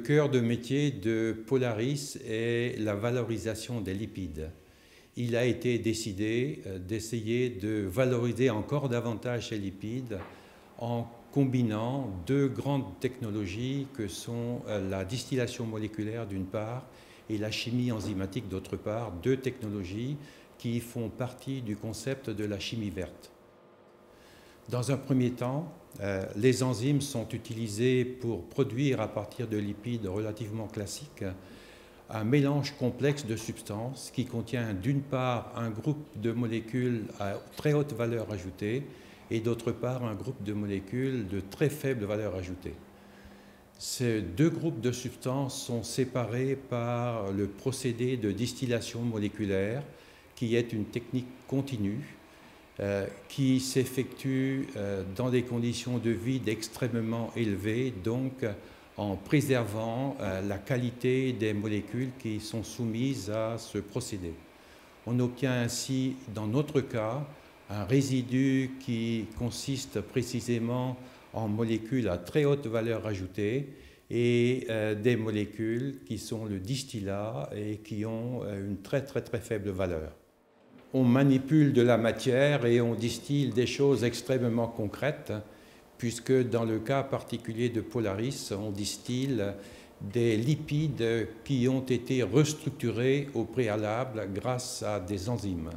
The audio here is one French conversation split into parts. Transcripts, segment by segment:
cœur de métier de Polaris est la valorisation des lipides. Il a été décidé d'essayer de valoriser encore davantage ces lipides en combinant deux grandes technologies que sont la distillation moléculaire d'une part et la chimie enzymatique d'autre part, deux technologies qui font partie du concept de la chimie verte. Dans un premier temps, les enzymes sont utilisées pour produire à partir de lipides relativement classiques un mélange complexe de substances qui contient d'une part un groupe de molécules à très haute valeur ajoutée et d'autre part un groupe de molécules de très faible valeur ajoutée. Ces deux groupes de substances sont séparés par le procédé de distillation moléculaire qui est une technique continue qui s'effectue dans des conditions de vide extrêmement élevées, donc en préservant la qualité des molécules qui sont soumises à ce procédé. On obtient ainsi, dans notre cas, un résidu qui consiste précisément en molécules à très haute valeur ajoutée et des molécules qui sont le distillat et qui ont une très faible valeur. On manipule de la matière et on distille des choses extrêmement concrètes, puisque dans le cas particulier de Polaris, on distille des lipides qui ont été restructurés au préalable grâce à des enzymes.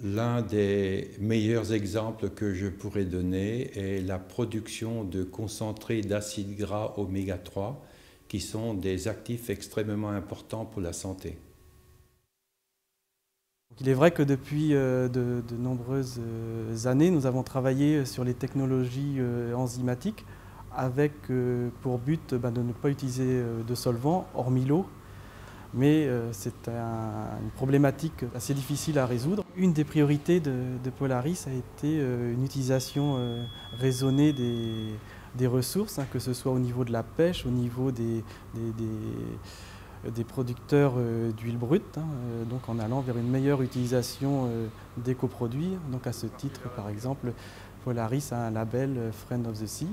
L'un des meilleurs exemples que je pourrais donner est la production de concentrés d'acides gras oméga 3, qui sont des actifs extrêmement importants pour la santé. Il est vrai que depuis de nombreuses années, nous avons travaillé sur les technologies enzymatiques avec pour but de ne pas utiliser de solvants, hormis l'eau. Mais c'est une problématique assez difficile à résoudre. Une des priorités de Polaris a été une utilisation raisonnée des ressources, que ce soit au niveau de la pêche, au niveau des producteurs d'huile brute, donc en allant vers une meilleure utilisation des coproduits. Donc à ce titre, par exemple, Polaris a un label Friend of the Sea.